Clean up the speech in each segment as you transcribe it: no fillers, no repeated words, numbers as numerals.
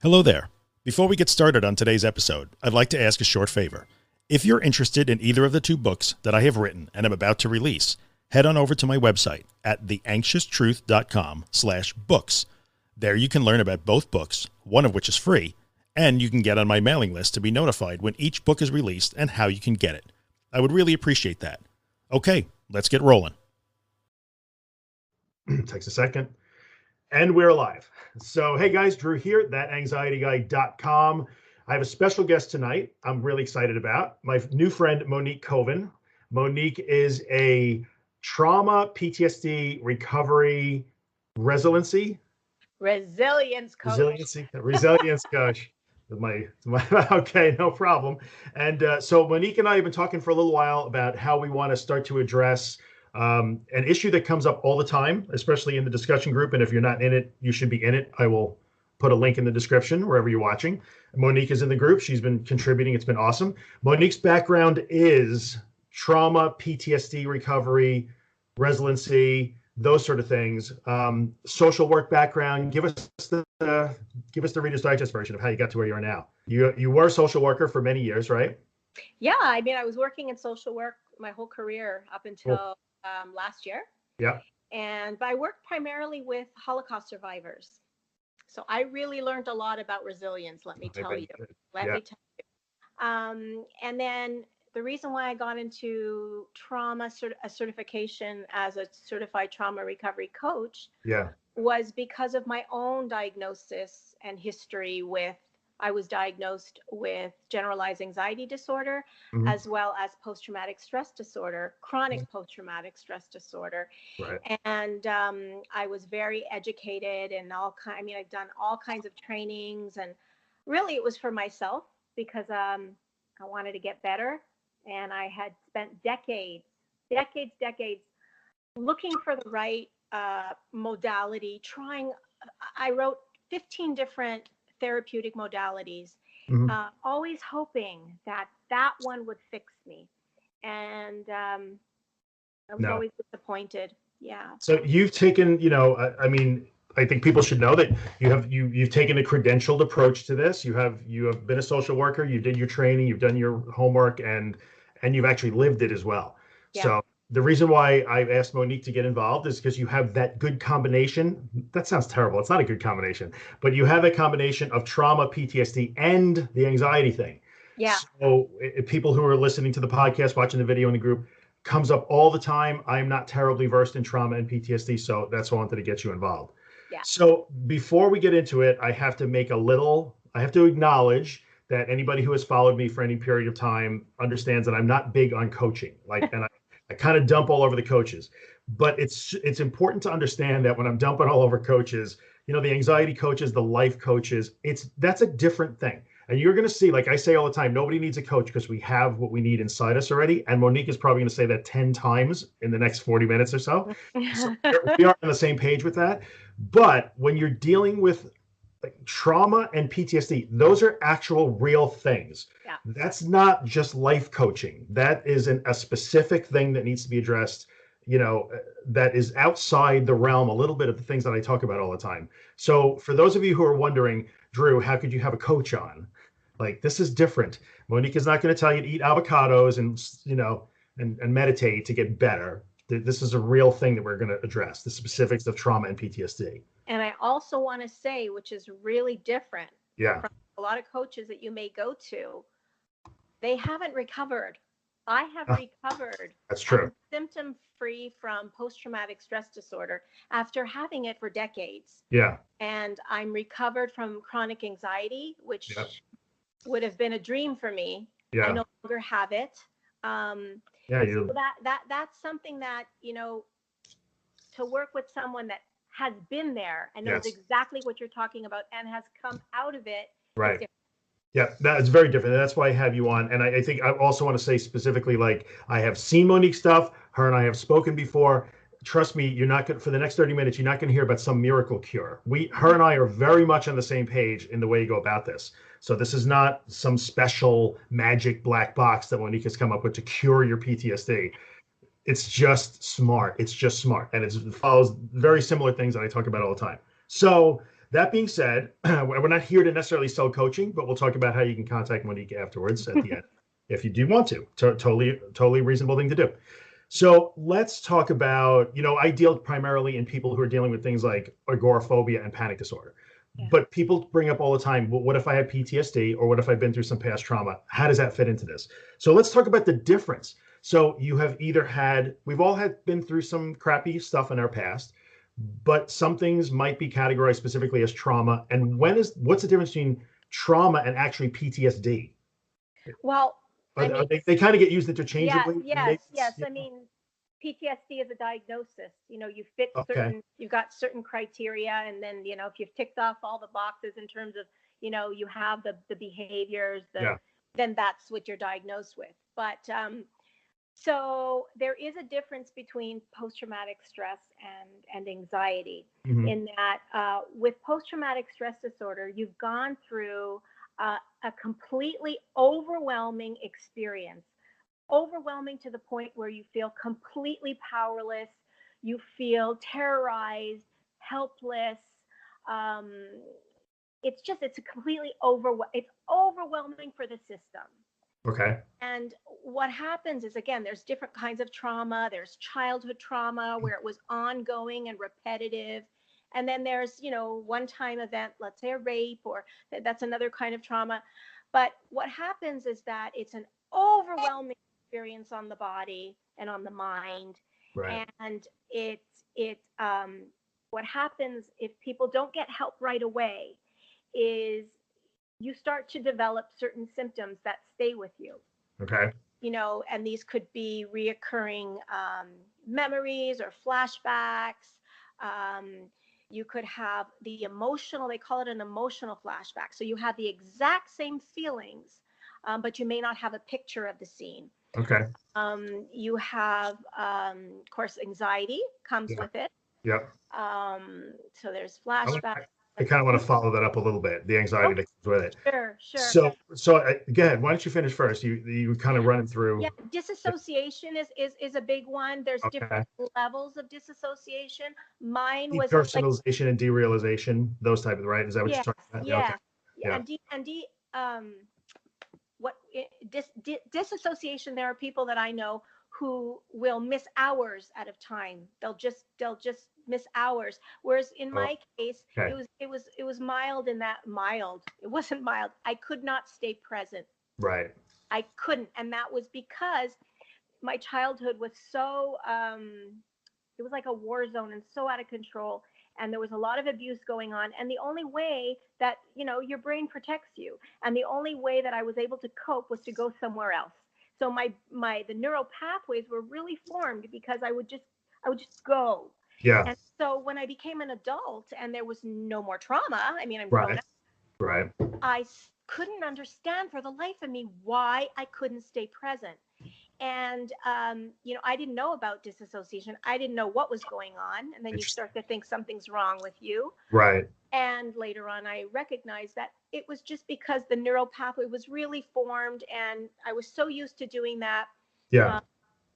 Hello there. Before we get started on today's episode, I'd like to ask a short favor. If you're interested in either of the two books that I have written and am about to release, head on over to my website at theanxioustruth.com/books. There you can learn about both books, one of which is free, and you can get on my mailing list to be notified when each book is released and how you can get it. I would really appreciate that. Okay, let's get rolling. Takes a second. And we're live. So, hey guys, Drew here, thatanxietyguy.com. I have a special guest tonight I'm really excited about. My new friend, Monique Koven. Monique is a trauma, PTSD, recovery, resilience coach. Okay, no problem. And so Monique and I have been talking for a little while about how we want to start to address an issue that comes up all the time, especially in the discussion group. And if you're not in it, you should be in it. I will put a link in the description wherever you're watching. Monique is in the group. She's been contributing. It's been awesome. Monique's background is trauma, PTSD recovery, resiliency, those sort of things. Social work background. Give us the Reader's Digest version of how you got to where you are now. You were a social worker for many years, right? Yeah, I mean, I was working in social work my whole career up until last year. Yeah. But I worked primarily with Holocaust survivors. So I really learned a lot about resilience, let me tell you. And then the reason why I got into trauma, a certification as a certified trauma recovery coach, was because of my own diagnosis and history with, I was diagnosed with generalized anxiety disorder, as well as post-traumatic stress disorder, chronic post-traumatic stress disorder. Right. And I was very educated and I've done all kinds of trainings, and really it was for myself because I wanted to get better. And I had spent decades looking for the right modality, I wrote 15 different therapeutic modalities, always hoping that one would fix me. And I was always disappointed. Yeah. So you've taken, I think people should know that you've taken a credentialed approach to this. You have been a social worker, you did your training, you've done your homework, and you've actually lived it as well. Yeah. So the reason why I asked Monique to get involved is because you have that good combination. That sounds terrible. It's not a good combination, but you have a combination of trauma, PTSD, and the anxiety thing. Yeah. So people who are listening to the podcast, watching the video in the group, comes up all the time. I'm not terribly versed in trauma and PTSD, so that's why I wanted to get you involved. Yeah. So before we get into it, I have to acknowledge that anybody who has followed me for any period of time understands that I'm not big on coaching. And I kind of dump all over the coaches, but it's important to understand that when I'm dumping all over coaches, the anxiety coaches, the life coaches, that's a different thing. And you're going to see, like I say all the time, nobody needs a coach because we have what we need inside us already. And Monique is probably going to say that 10 times in the next 40 minutes or so. So we are on the same page with that. But when you're dealing with trauma and PTSD, those are actual real things. Yeah. That's not just life coaching. That is a specific thing that needs to be addressed, that is outside the realm a little bit of the things that I talk about all the time. So for those of you who are wondering, Drew, how could you have a coach on? This is different. Monique is not going to tell you to eat avocados and meditate to get better. This is a real thing that we're going to address, the specifics of trauma and PTSD. And I also want to say, which is really different from a lot of coaches that you may go to, they haven't recovered. I have recovered. That's true. Symptom-free from post-traumatic stress disorder after having it for decades. Yeah. And I'm recovered from chronic anxiety, which would have been a dream for me. Yeah. I no longer have it. So that's something that, to work with someone that has been there and knows exactly what you're talking about and has come out of it. Right. Yeah, that's very different. That's why I have you on. And I think I also want to say specifically, I have seen Monique's stuff. Her and I have spoken before. Trust me, you're not going for the next 30 minutes, you're not going to hear about some miracle cure. Her and I are very much on the same page in the way you go about this. So this is not some special magic black box that Monique has come up with to cure your PTSD. It's just smart. And it follows very similar things that I talk about all the time. So that being said, we're not here to necessarily sell coaching, but we'll talk about how you can contact Monique afterwards at the end if you do want to. Totally reasonable thing to do. So let's talk about, I deal primarily in people who are dealing with things like agoraphobia and panic disorder. Yeah. But people bring up all the time, well, what if I had PTSD, or what if I've been through some past trauma? How does that fit into this? So let's talk about the difference. So you have we've all been through some crappy stuff in our past, but some things might be categorized specifically as trauma. And what's the difference between trauma and actually PTSD? Well, they kind of get used interchangeably. Yes. I mean, PTSD is a diagnosis. You fit you've got certain criteria, and then if you've ticked off all the boxes in terms of you have the behaviors, then that's what you're diagnosed with. But so there is a difference between post-traumatic stress and anxiety, in that with post-traumatic stress disorder, you've gone through a completely overwhelming experience, overwhelming to the point where you feel completely powerless, you feel terrorized, helpless. It's overwhelming for the system. Okay. And what happens is, again, there's different kinds of trauma. There's childhood trauma where it was ongoing and repetitive. And then there's, one-time event, let's say a rape, or that's another kind of trauma. But what happens is that it's an overwhelming experience on the body and on the mind. Right. And what happens if people don't get help right away is you start to develop certain symptoms that stay with you. Okay. And these could be reoccurring memories or flashbacks. You could have they call it an emotional flashback. So you have the exact same feelings, but you may not have a picture of the scene. Okay. You have, of course, anxiety comes with it. Yep. So there's flashbacks. I kind of want to follow that up a little bit, the anxiety that comes with it. Sure. So go ahead. Why don't you finish first? You kind of running through. Yeah, disassociation is a big one. There's different levels of disassociation. Mine was depersonalization and derealization, those type of, right? Is that what you're talking about? Yeah. Disassociation. There are people that I know who will miss hours at a time. They'll just miss hours. Whereas in my case, it was mild in that it wasn't mild. I could not stay present. Right. I couldn't. And that was because my childhood was so, it was like a war zone and so out of control. And there was a lot of abuse going on. And the only way that, your brain protects you. And the only way that I was able to cope was to go somewhere else. So the neural pathways were really formed because I would just go. Yeah. And so when I became an adult and there was no more trauma, I mean, I'm grown up. Right. I couldn't understand for the life of me why I couldn't stay present. And, I didn't know about disassociation. I didn't know what was going on. And then you start to think something's wrong with you. Right. And later on, I recognized that it was just because the neural pathway was really formed and I was so used to doing that. Yeah.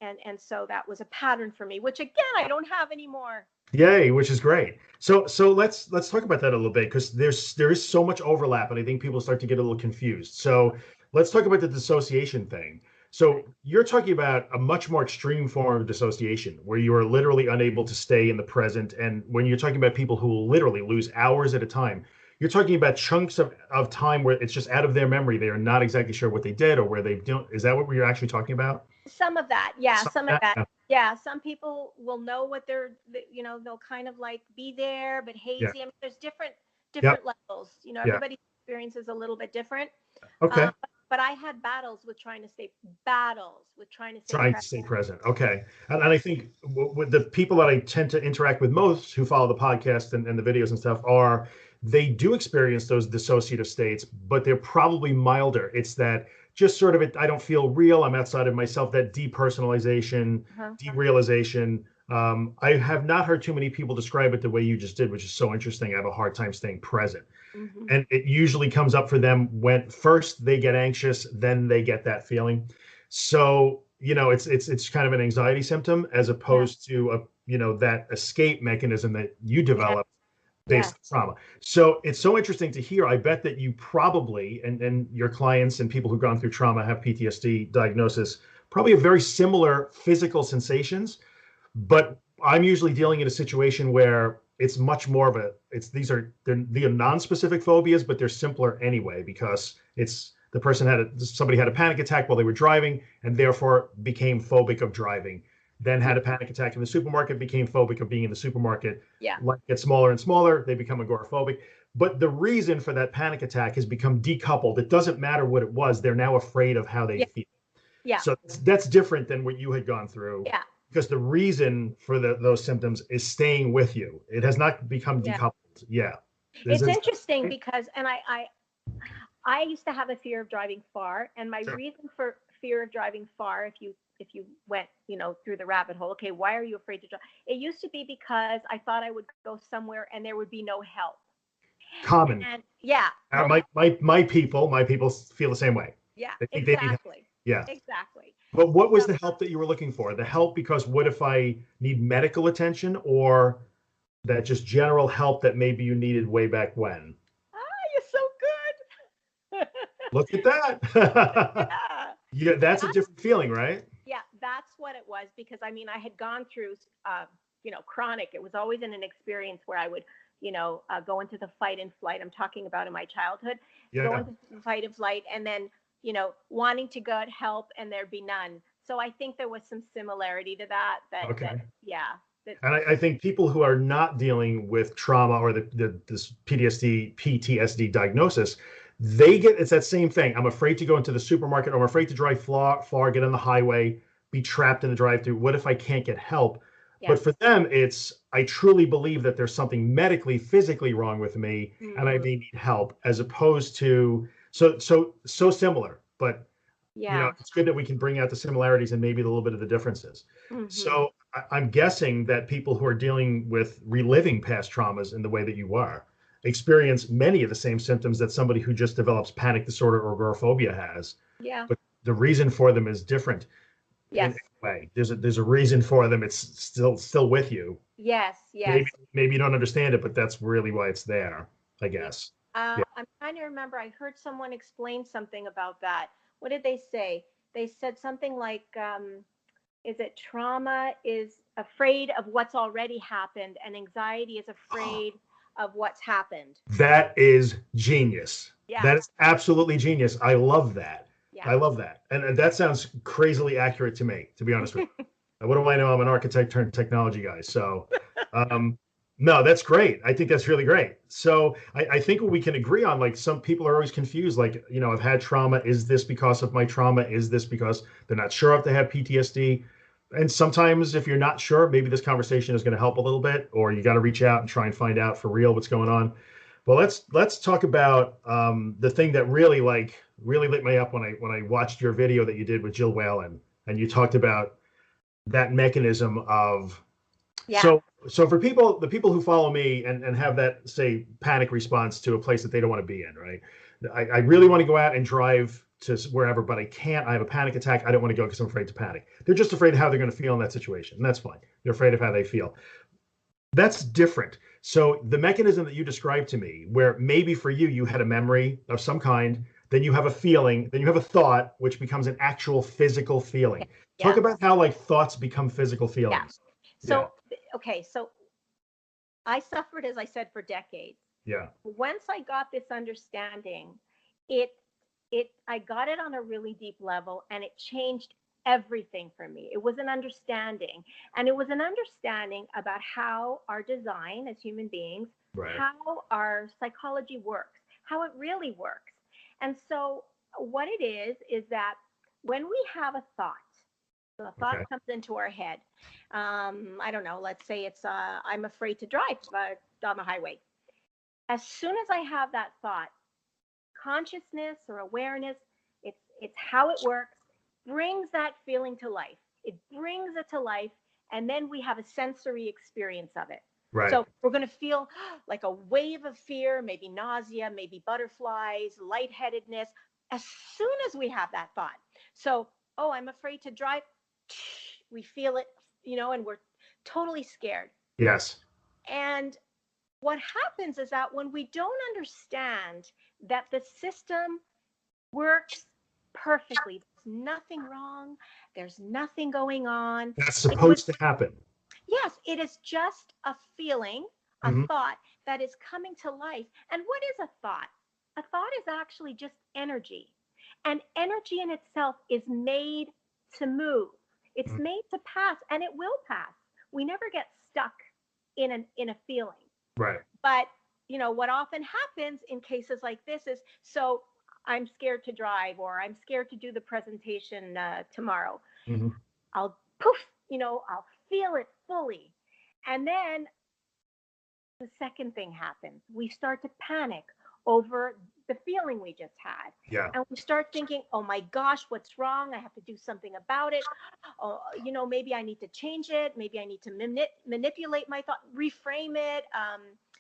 And so that was a pattern for me, which again, I don't have anymore. Yay, which is great. So let's talk about that a little bit, because there is so much overlap, and I think people start to get a little confused. So let's talk about the dissociation thing. So you're talking about a much more extreme form of dissociation where you are literally unable to stay in the present. And when you're talking about people who will literally lose hours at a time, you're talking about chunks of time where it's just out of their memory. They are not exactly sure what they did or where they don't. Is that what you're actually talking about? Some of that. Yeah. Some of that. Yeah. Some people will know what they'll kind of like be there, but hazy. Yeah. I mean, there's different levels, everybody's experience is a little bit different. Okay. But I had battles with trying to stay present. Okay. And I think with the people that I tend to interact with most who follow the podcast and the videos and stuff they do experience those dissociative states, but they're probably milder. It's that just sort of I don't feel real. I'm outside of myself, that depersonalization, derealization. I have not heard too many people describe it the way you just did, which is so interesting. I have a hard time staying present. Mm-hmm. And it usually comes up for them when first they get anxious, then they get that feeling. So, it's kind of an anxiety symptom as opposed to that escape mechanism that you developed based on trauma. So it's so interesting to hear. I bet that you probably, and your clients and people who've gone through trauma have PTSD diagnosis, probably have very similar physical sensations. But I'm usually dealing in a situation where it's much more of they're non-specific phobias, but they're simpler anyway, because it's the person somebody had a panic attack while they were driving and therefore became phobic of driving, then had a panic attack in the supermarket, became phobic of being in the supermarket. Life gets smaller and smaller, they become agoraphobic. But the reason for that panic attack has become decoupled. It doesn't matter what it was, they're now afraid of how they feel. So that's different than what you had gone through. Because the reason for those symptoms is staying with you. It has not become decoupled. It's interesting because, and I used to have a fear of driving far, and my reason for fear of driving far, if you went, through the rabbit hole, okay, why are you afraid to drive? It used to be because I thought I would go somewhere and there would be no help. Common. And my people feel the same way. Exactly. Exactly. But what was the help that you were looking for? The help because what if I need medical attention, or that just general help that maybe you needed way back when? You're so good. Look at that. That's a different feeling, right? Yeah, that's what it was, because I had gone through chronic. It was always in an experience where I would go into the fight and flight. I'm talking about in my childhood. Go into the fight and flight, and then wanting to get help and there'd be none. So I think there was some similarity to that. And I think people who are not dealing with trauma or this PTSD diagnosis, it's that same thing. I'm afraid to go into the supermarket. I'm afraid to drive far, get on the highway, be trapped in the drive-through. What if I can't get help? But for them, I truly believe that there's something medically, physically wrong with me, and I may need help, as opposed to so similar. But it's good that we can bring out the similarities and maybe a little bit of the differences. So I'm guessing that people who are dealing with reliving past traumas in the way that you are experience many of the same symptoms that somebody who just develops panic disorder or agoraphobia has. But the reason for them is different. In a way. There's a reason for them. It's still with you. Maybe you don't understand it, but that's really why it's there, I guess. I'm trying to remember. I heard someone explain something about that. What did they say? They said something like, is it trauma is afraid of what's already happened, and anxiety is afraid of what's happened. That is genius. That is absolutely genius. I love that. I love that. And that sounds crazily accurate to me, to be honest with you. What do I know? I'm an architect turned technology guy. So, no, that's great. I think that's really great. So I think what we can agree on, like, some people are always confused. Like, I've had trauma. Is this because of my trauma? Is this because they're not sure if they have PTSD? And sometimes if you're not sure, maybe this conversation is going to help a little bit, or you got to reach out and try and find out for real what's going on. Well, let's talk about the thing that really lit me up when I watched your video that you did with Jill Whalen, and you talked about that mechanism of so for the people who follow me and have that, say, panic response to a place that they don't want to be in, right? I really want to go out and drive to wherever, but I can't. I have a panic attack. I don't want to go because I'm afraid to panic. They're just afraid of how they're going to feel in that situation, and that's fine. They're afraid of how they feel. That's different. So the mechanism that you described to me, where maybe for you had a memory of some kind, then you have a feeling, then you have a thought, which becomes an actual physical feeling. Talk about how thoughts become physical feelings. So I suffered, as I said, for decades. Once I got this understanding, I got it on a really deep level, and it changed everything for me. It was an understanding, and it was an understanding about how our design as human beings, how our psychology works, how it really works. And so what it is that when we have a thought, so a thought comes into our head, I don't know, let's say it's I'm afraid to drive down the highway. As soon as I have that thought, consciousness or awareness, it's how it works, brings that feeling to life. It brings it to life, and then we have a sensory experience of it. So we're going to feel like a wave of fear, maybe nausea, maybe butterflies, lightheadedness, as soon as we have that thought. So, I'm afraid to drive. We feel it, and we're totally scared. Yes. And what happens is that when we don't understand that the system works perfectly, there's nothing wrong, there's nothing going on. That's supposed to happen. Yes, it is just a feeling, a thought that is coming to life. And what is a thought? A thought is actually just energy. And energy in itself is made to move. It's made to pass, and it will pass. We never get stuck in a feeling. Right. But, you know, what often happens in cases like this is, so I'm scared to drive, or I'm scared to do the presentation tomorrow. I'll poof, you know, I'll feel it fully. And then the second thing happens. We start to panic over the feeling we just had. Yeah. And we start thinking, oh my gosh, what's wrong? I have to do something about it. Oh, you know, maybe I need to change it. Maybe I need to manipulate my thought, reframe it,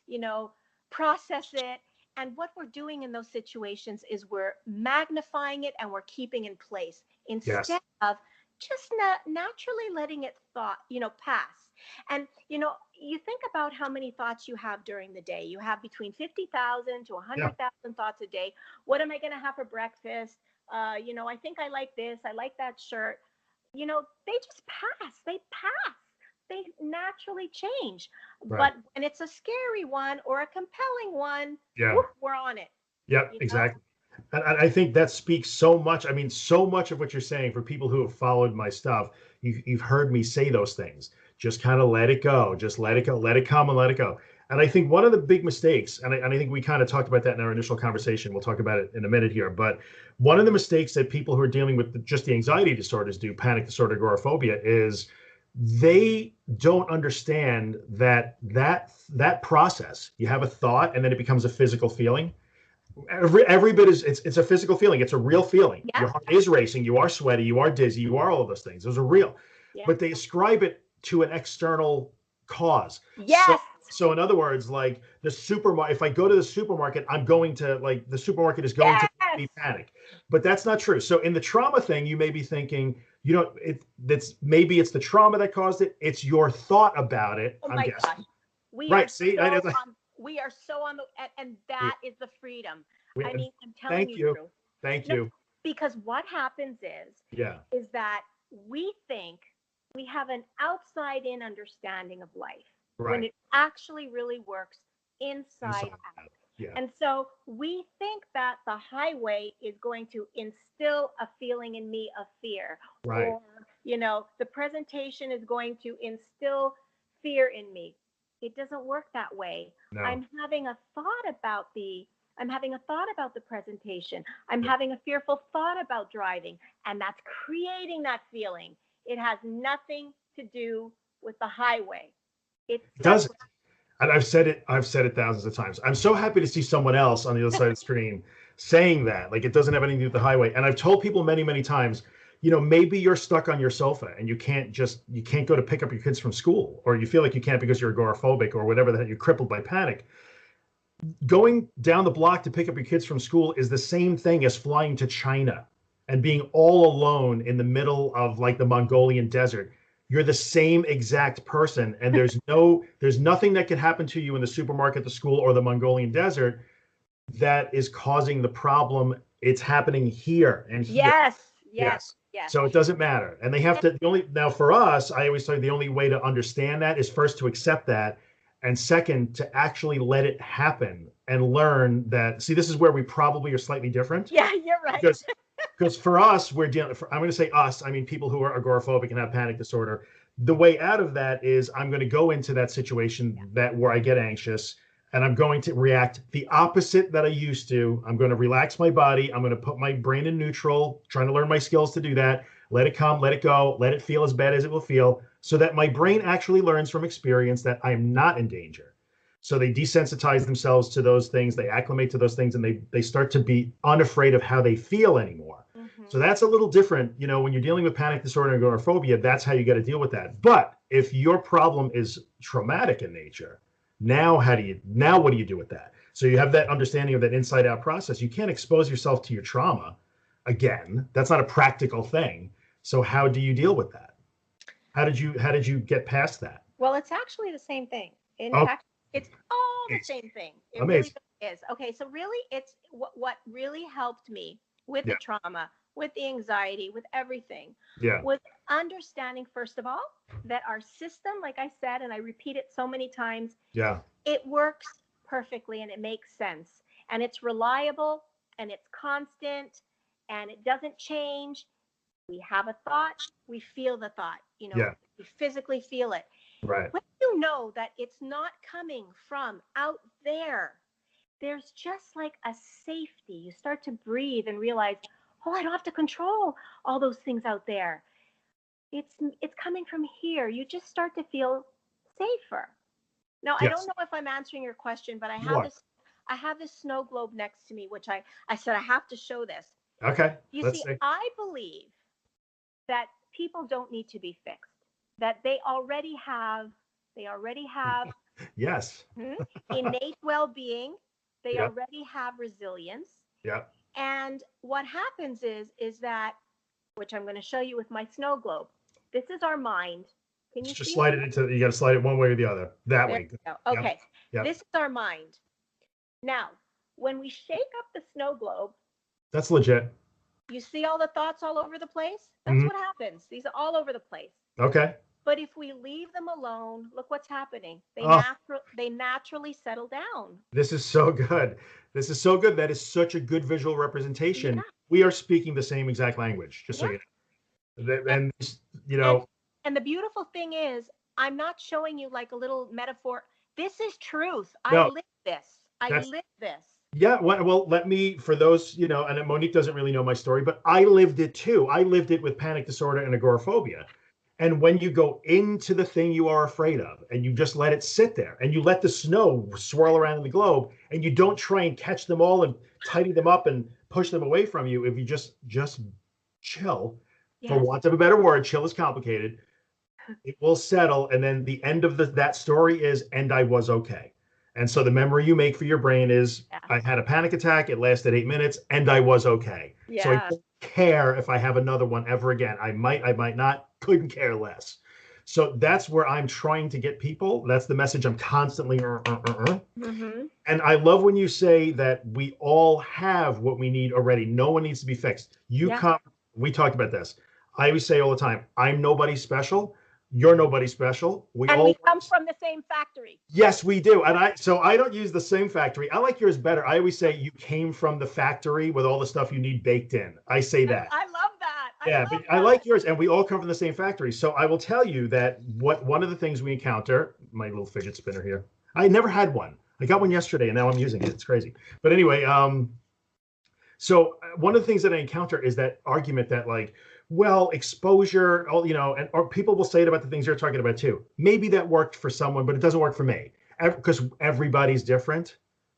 you know, process it. And what we're doing in those situations is we're magnifying it and we're keeping in place instead of just naturally letting it pass. And, you know, you think about how many thoughts you have during the day. You have between 50,000 to 100,000 thoughts a day. What am I going to have for breakfast? You know, I think I like this. I like that shirt. You know, they just pass. They pass. They naturally change. Right. But when it's a scary one or a compelling one, whoop, we're on it. Yep, exactly. And I think that speaks so much. I mean, so much of what you're saying, for people who have followed my stuff, you've heard me say those things. Just kind of let it go. Just let it go. Let it come and let it go. And I think one of the big mistakes, and I think we kind of talked about that in our initial conversation. We'll talk about it in a minute here. But one of the mistakes that people who are dealing with just the anxiety disorders do, panic disorder, agoraphobia, is they don't understand that process. You have a thought and then it becomes a physical feeling. Every bit is, it's a physical feeling. It's a real feeling. Yeah. Your heart is racing. You are sweaty. You are dizzy. You are all of those things. Those are real. Yeah. But they ascribe it to an external cause. Yes. So in other words, like the supermarket, if I go to the supermarket, I'm going to, like, the supermarket is going to make me panic. But that's not true. So in the trauma thing, you may be thinking, you know, maybe it's the trauma that caused it. It's your thought about it. Oh my gosh. We are so on the, and that is the freedom. I mean, I'm telling you. Thank you. Because what happens is that we think we have an outside in understanding of life, when it actually really works inside out. Yeah. And so we think that the highway is going to instill a feeling in me of fear, or, you know, the presentation is going to instill fear in me. It doesn't work that way. No. I'm having a thought about the presentation. I'm having a fearful thought about driving, and that's creating that feeling. It has nothing to do with the highway. It doesn't. And I've said it thousands of times. I'm so happy to see someone else on the other side of the screen saying that, like, it doesn't have anything to do with the highway. And I've told people many, many times, you know, maybe you're stuck on your sofa and you can't go to pick up your kids from school, or you feel like you can't because you're agoraphobic or whatever, that you're crippled by panic. Going down the block to pick up your kids from school is the same thing as flying to China and being all alone in the middle of, like, the Mongolian desert. You're the same exact person, and there's nothing that can happen to you in the supermarket, the school, or the Mongolian desert that is causing the problem. It's happening here and here. Yes. So it doesn't matter. And they have to, now for us, I always say the only way to understand that is first to accept that, and second, to actually let it happen and learn that, see, this is where we probably are slightly different. Yeah, you're right. Because for us, I'm going to say us, I mean people who are agoraphobic and have panic disorder. The way out of that is I'm going to go into that situation where I get anxious, and I'm going to react the opposite that I used to. I'm going to relax my body. I'm going to put my brain in neutral, trying to learn my skills to do that. Let it come, let it go, let it feel as bad as it will feel, so that my brain actually learns from experience that I'm not in danger. So they desensitize themselves to those things, they acclimate to those things, and they start to be unafraid of how they feel anymore. Mm-hmm. So that's a little different. You know, when you're dealing with panic disorder and agoraphobia, that's how you got to deal with that. But if your problem is traumatic in nature, now what do you do with that? So you have that understanding of that inside out process. You can't expose yourself to your trauma again. That's not a practical thing. So how do you deal with that? How did you get past that? Well, it's actually the same thing. In fact, It's all the same thing. It Amazing. really is. Okay, so really, it's what really helped me with the trauma, with the anxiety, with everything, was understanding, first of all, that our system, like I said, and I repeat it so many times, it works perfectly and it makes sense. And it's reliable and it's constant and it doesn't change. We have a thought, we feel the thought, we physically feel it. Right. When you know that it's not coming from out there, there's just like a safety. You start to breathe and realize, oh, I don't have to control all those things out there. It's coming from here. You just start to feel safer. Now, I don't know if I'm answering your question, but I have this snow globe next to me, which I said I have to show this. Okay. You see, I believe that people don't need to be fixed, that they already have yes. innate well-being. They already have resilience. Yeah. And what happens is that, which I'm going to show you with my snow globe. This is our mind. Can you just see slide it into, you got to slide it one way or the other. That way. Okay. Yep. This is our mind. Now, when we shake up the snow globe, that's legit. You see all the thoughts all over the place? That's what happens. These are all over the place. Okay. But if we leave them alone, look what's happening. They naturally settle down. This is so good. This is so good. That is such a good visual representation. Yeah. We are speaking the same exact language, just so you know. And the beautiful thing is, I'm not showing you like a little metaphor. This is truth. No, I live this. I live this. Yeah, well, let me, for those, and Monique doesn't really know my story, but I lived it too. I lived it with panic disorder and agoraphobia. And when you go into the thing you are afraid of and you just let it sit there and you let the snow swirl around in the globe and you don't try and catch them all and tidy them up and push them away from you, if you just chill, for want of a better word, chill is complicated, it will settle. And then the end of that story is, and I was okay. And so the memory you make for your brain is, I had a panic attack, it lasted 8 minutes, and I was okay. Yeah. So I don't care if I have another one ever again. I might not, couldn't care less. So that's where I'm trying to get people. That's the message I'm constantly. Mm-hmm. And I love when you say that we all have what we need already. No one needs to be fixed. We talked about this. I always say all the time, I'm nobody special. You're nobody special. We come from the same factory. Yes, we do. And I don't use the same factory. I like yours better. I always say you came from the factory with all the stuff you need baked in. I say that. I love that. I like yours, and we all come from the same factory. So I will tell you that one of the things we encounter, my little fidget spinner here, I never had one. I got one yesterday and now I'm using it. It's crazy. But anyway, so one of the things that I encounter is that argument that like, well, exposure, or people will say it about the things you're talking about too. Maybe that worked for someone, but it doesn't work for me because everybody's different.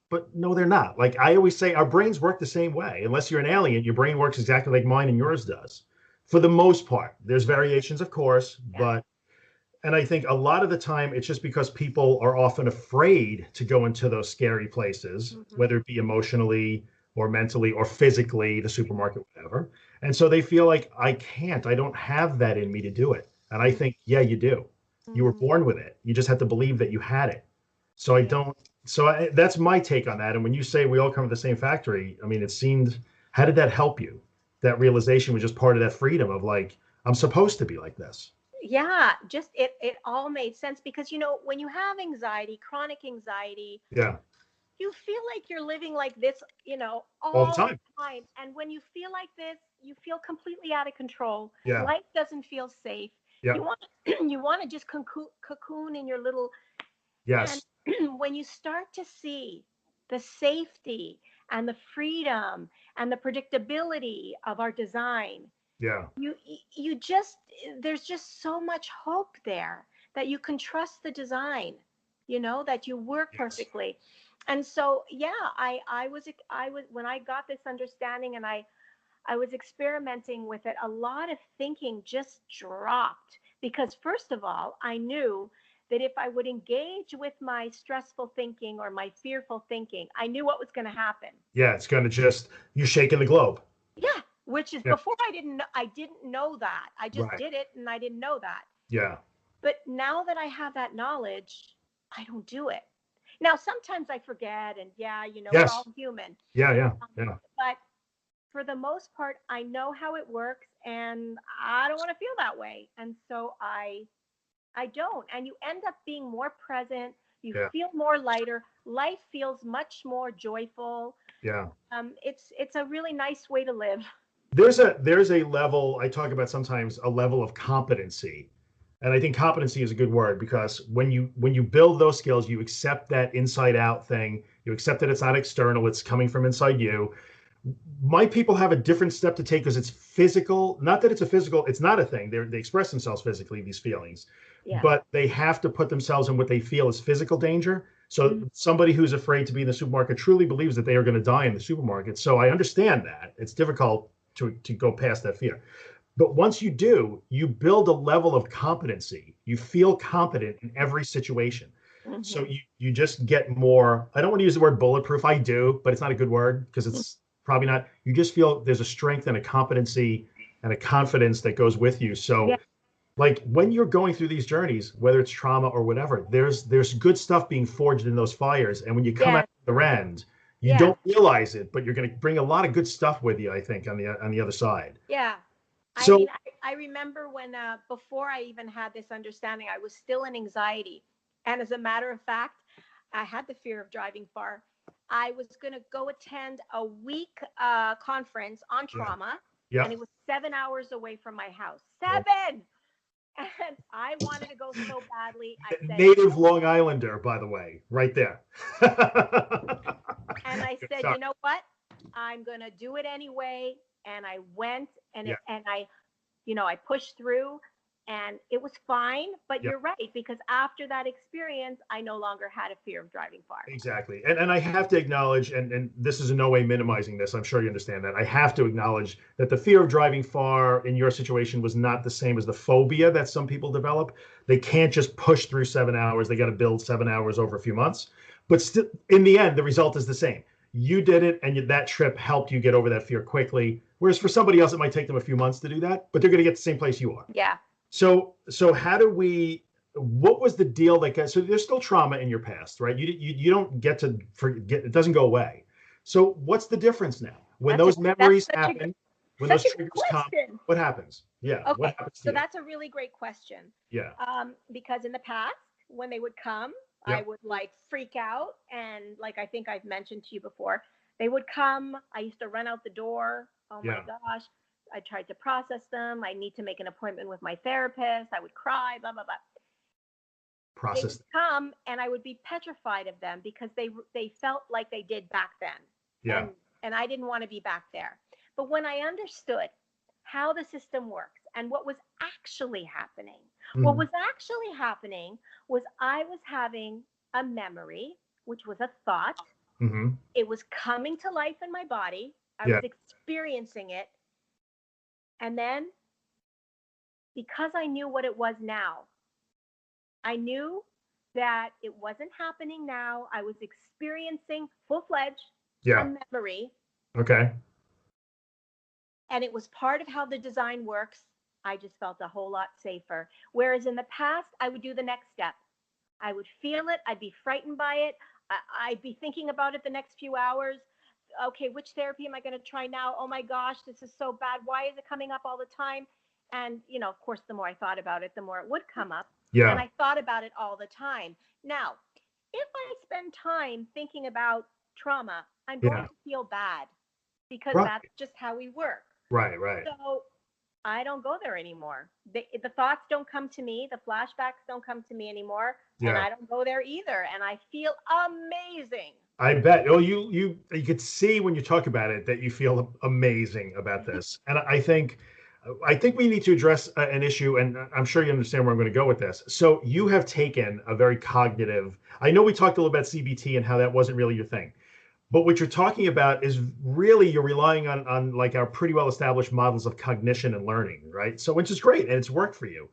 But no, they're not. Like I always say, our brains work the same way. Unless you're an alien, your brain works exactly like mine and yours does. For the most part, there's variations, of course, and I think a lot of the time it's just because people are often afraid to go into those scary places, whether it be emotionally or mentally or physically, the supermarket, whatever. And so they feel like I don't have that in me to do it. And I think, yeah, you do. You were born with it. You just have to believe that you had it. So that's my take on that. And when you say we all come from the same factory, I mean, how did that help you? That realization was just part of that freedom of like, I'm supposed to be like this. Yeah, just it all made sense because, when you have anxiety, chronic anxiety, you feel like you're living like this, all the time. And when you feel like this, you feel completely out of control. Yeah. Life doesn't feel safe. Yeah. You want to just cocoon in your little. Yes. And when you start to see the safety and the freedom and the predictability of our design, there's just so much hope there that you can trust the design, that you work perfectly. And so, I was when I got this understanding and I was experimenting with it, a lot of thinking just dropped because first of all, I knew that if I would engage with my stressful thinking or my fearful thinking, I knew what was going to happen. Yeah, it's going to you're shaking the globe. Yeah, which is before I didn't know that. I just did it and I didn't know that. Yeah. But now that I have that knowledge, I don't do it. Now, sometimes I forget, and Yes. we're all human. Yeah. But for the most part, I know how it works, and I don't want to feel that way. And so I don't. And you end up being more present. You feel more lighter. Life feels much more joyful. Yeah. It's a really nice way to live. There's a level I talk about sometimes, a level of competency. And I think competency is a good word, because when you build those skills, you accept that inside out thing. You accept that it's not external, it's coming from inside you. My people have a different step to take because it's physical. Not that it's not a thing. They express themselves physically, these feelings, but they have to put themselves in what they feel is physical danger. So somebody who's afraid to be in the supermarket truly believes that they are going to die in the supermarket. So I understand that it's difficult to go past that fear. But once you do, you build a level of competency. You feel competent in every situation. So you just get more, I don't want to use the word bulletproof. I do, but it's not a good word because it's probably not. You just feel there's a strength and a competency and a confidence that goes with you. So like when you're going through these journeys, whether it's trauma or whatever, there's good stuff being forged in those fires. And when you come out the end, you don't realize it, but you're going to bring a lot of good stuff with you, I think, on the other side. Yeah. So, I mean, I remember when, before I even had this understanding, I was still in anxiety. And as a matter of fact, I had the fear of driving far. I was going to go attend a week conference on trauma, and it was 7 hours away from my house. 7! And I wanted to go so badly. I said, native Long Islander, by the way, right there. And I said, you know what? I'm going to do it anyway. And I went, and I pushed through, and it was fine. But you're right, because after that experience, I no longer had a fear of driving far. Exactly. And I have to acknowledge, and this is in no way minimizing this, I'm sure you understand that. I have to acknowledge that the fear of driving far in your situation was not the same as the phobia that some people develop. They can't just push through 7 hours. They got to build 7 hours over a few months. But still, in the end, the result is the same. You did it, and that trip helped you get over that fear quickly. Whereas for somebody else, it might take them a few months to do that, but they're going to get the same place you are. Yeah. So what was the deal so there's still trauma in your past, right? You don't get to forget, it doesn't go away. So what's the difference now? When those memories happen, when those triggers come, what happens? Yeah. Okay. What happens to so you? that's a really great question. Yeah. Because in the past, when they would come, I would freak out. And I think I've mentioned to you before, they would come. I used to run out the door. Oh my gosh. I tried to process them. I need to make an appointment with my therapist. I would cry, blah, blah, blah. They would come, and I would be petrified of them because they felt like they did back then. Yeah. And I didn't want to be back there. But when I understood how the system works and what was actually happening, what was actually happening was I was having a memory, which was a thought. It was coming to life in my body. I was experiencing it. And then, because I knew what it was now, I knew that it wasn't happening now. I was experiencing full-fledged a memory. Okay. And it was part of how the design works. I just felt a whole lot safer. Whereas in the past, I would do the next step. I would feel it. I'd be frightened by it. I'd be thinking about it the next few hours. Okay, which therapy am I going to try now? Oh my gosh, this is so bad. Why is it coming up all the time? And, of course, the more I thought about it, the more it would come up. Yeah. And I thought about it all the time. Now, if I spend time thinking about trauma, I'm going to feel bad because that's just how we work. Right. So I don't go there anymore. The thoughts don't come to me. The flashbacks don't come to me anymore. And I don't go there either. And I feel amazing. I bet. Oh, you could see when you talk about it that you feel amazing about this. And I think we need to address an issue, and I'm sure you understand where I'm going to go with this. So you have taken a very cognitive, I know we talked a little about CBT and how that wasn't really your thing, but what you're talking about is really you're relying on like our pretty well established models of cognition and learning, right? So which is great, and it's worked for you.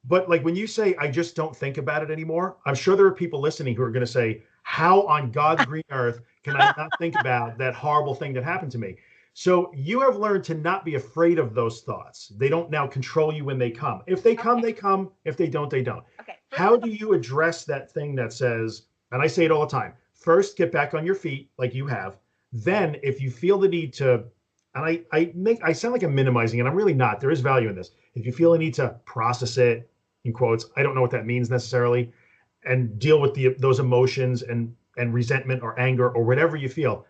But like when you say, I just don't think about it anymore, I'm sure there are people listening who are going to say, how on God's green earth can I not think about that horrible thing that happened to me? So you have learned to not be afraid of those thoughts. They don't now control you when they come. If they come, they come. If they don't, they don't. Okay. How do you address that thing that says, And I say it all the time. First, get back on your feet like you have. Then if you feel the need to, and I sound like I'm minimizing it. I'm really not. There is value in this. If you feel a need to process it, in quotes, I don't know what that means necessarily, and deal with those emotions and resentment or anger or whatever you feel.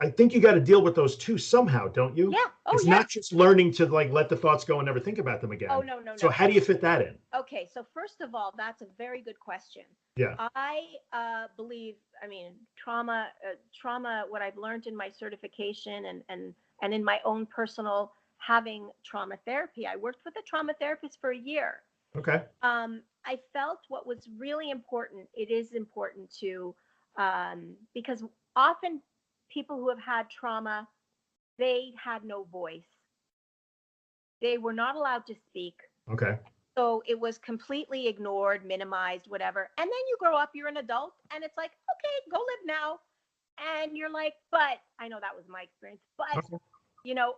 I think you got to deal with those too somehow, don't you? Yeah. Oh, it's yeah. not just learning to like let the thoughts go and never think about them again. Oh, no, no, So no. how do you fit that in? Okay, so first of all, that's a very good question. Yeah. I believe, I mean, trauma, what I've learned in my certification and in my own personal having trauma therapy. I worked with a trauma therapist for a year. Okay. I felt what was really important. It is important to, because often people who have had trauma, they had no voice. They were not allowed to speak. Okay. So it was completely ignored, minimized, whatever. And then you grow up, you're an adult, and it's like, okay, go live now. And you're like, but I know that was my experience, but Okay. you know,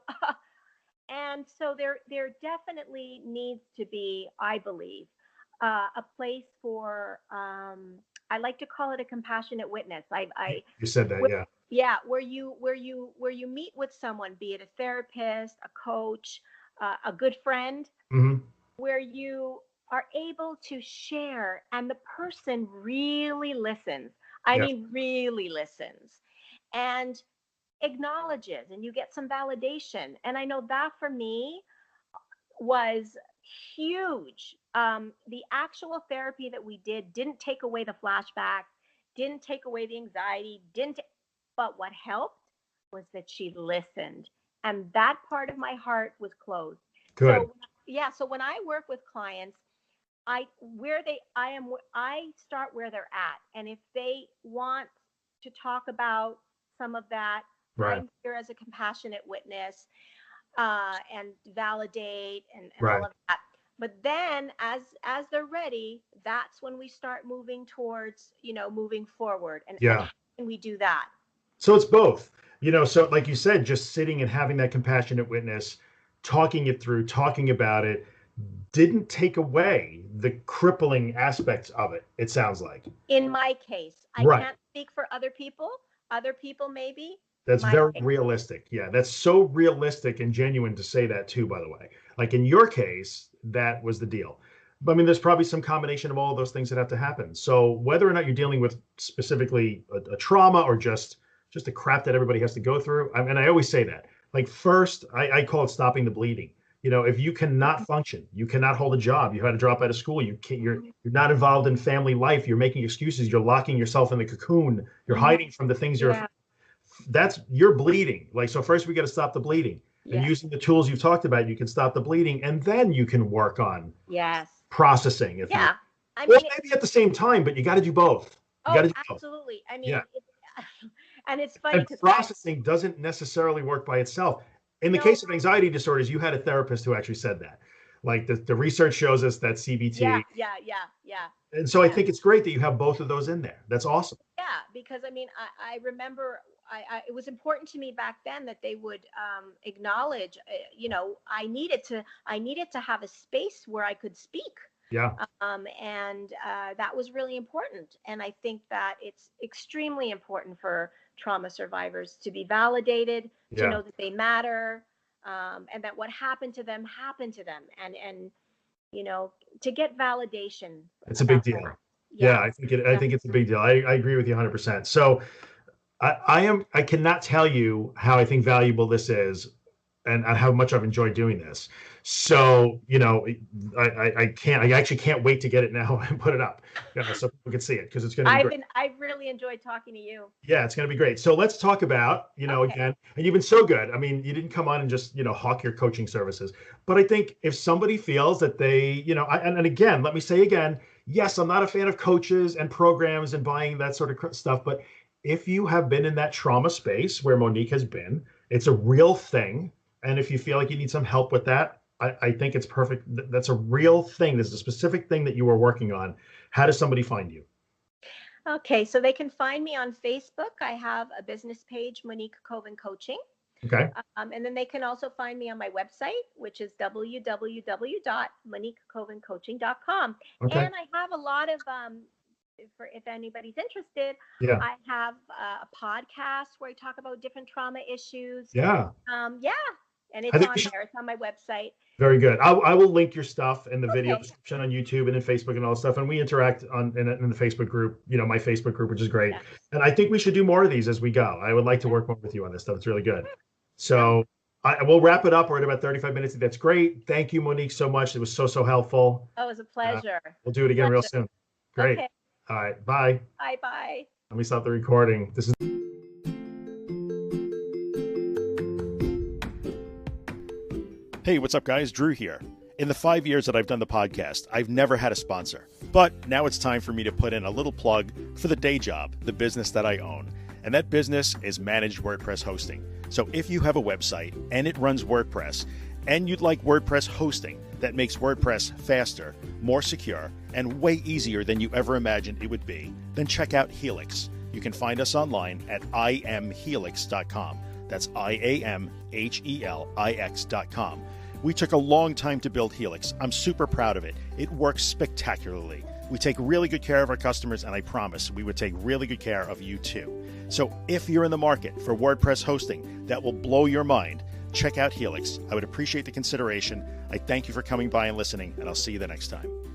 and so there definitely needs to be, I believe, a place for I like to call it a compassionate witness. You said that, yeah. Yeah, where you meet with someone, be it a therapist, a coach, a good friend, where you are able to share and the person really listens. I mean, really listens and acknowledges, and you get some validation. And I know that for me was huge. The actual therapy that we didn't take away the flashback, didn't take away the anxiety, but what helped was that she listened. And that part of my heart was closed. Good. So when I work with clients, I start where they're at. And if they want to talk about some of that, right. I'm here as a compassionate witness, and validate and right. all of that. But then as they're ready, that's when we start moving towards, moving forward. And how can we do that? So it's both, so like you said, just sitting and having that compassionate witness, talking it through, talking about it, didn't take away the crippling aspects of it, it sounds like. In my case, I can't speak for other people. Other people maybe. That's very realistic. Yeah, that's so realistic and genuine to say that too, by the way. Like in your case, that was the deal. But I mean, there's probably some combination of all of those things that have to happen. So whether or not you're dealing with specifically a trauma or just the crap that everybody has to go through, and I always say that, like first, I call it stopping the bleeding. If you cannot function, you cannot hold a job, you had to drop out of school, you're not involved in family life, you're making excuses, you're locking yourself in the cocoon, you're hiding from the things you're bleeding. Like, so first we got to stop the bleeding. And using the tools you've talked about, you can stop the bleeding, and then you can work on processing. Or maybe at the same time, but you got to do both. Absolutely. I mean, and it's funny because processing doesn't necessarily work by itself. In the case of anxiety disorders, you had a therapist who actually said that. Like the research shows us that CBT. Yeah. And so I think it's great that you have both of those in there. That's awesome. Yeah, because I mean, I remember it was important to me back then that they would acknowledge, I needed to have a space where I could speak. Yeah. And that was really important. And I think that it's extremely important for trauma survivors to be validated, to know that they matter, and that what happened to them, and to get validation. It's a big deal. Yeah, I think it's a big deal. I agree with you 100%. So I cannot tell you how I think valuable this is and how much I've enjoyed doing this. So, I actually can't wait to get it now and put it up, so people can see it, because it's going to be great. I've really enjoyed talking to you. Yeah, it's going to be great. So let's talk about, again, and you've been so good. I mean, you didn't come on and just, hawk your coaching services. But I think if somebody feels that they, and again, let me say again, yes, I'm not a fan of coaches and programs and buying that sort of stuff. But if you have been in that trauma space where Monique has been, it's a real thing. And if you feel like you need some help with that, I think it's perfect. That's a real thing. There's a specific thing that you are working on. How does somebody find you? Okay, so they can find me on Facebook. I have a business page, Monique Koven Coaching. Okay. And then they can also find me on my website, which is www.moniquekovencoaching.com. Okay. And I have a lot of if anybody's interested, I have a podcast where I talk about different trauma issues. Yeah. And it's on there. It's on my website. Very good. I will link your stuff in the video description on YouTube and in Facebook and all that stuff. And we interact in the Facebook group, my Facebook group, which is great. Yeah. And I think we should do more of these as we go. I would like to work more with you on this stuff. It's really good. So we'll wrap it up. We're at about 35 minutes. That's great. Thank you, Monique, so much. It was so helpful. Oh, it was a pleasure. We'll do it again real soon. Great. Okay. All right. Bye. Bye. Let me stop the recording. This is. Hey, what's up, guys? Drew here. In the 5 years that I've done the podcast, I've never had a sponsor. But now it's time for me to put in a little plug for the day job, the business that I own. And that business is managed WordPress hosting. So if you have a website and it runs WordPress, and you'd like WordPress hosting that makes WordPress faster, more secure, and way easier than you ever imagined it would be, then check out Helix. You can find us online at iamhelix.com. That's IAMHELIX.com. We took a long time to build Helix. I'm super proud of it. It works spectacularly. We take really good care of our customers, and I promise we would take really good care of you too. So if you're in the market for WordPress hosting that will blow your mind, check out Helix. I would appreciate the consideration. I thank you for coming by and listening, and I'll see you the next time.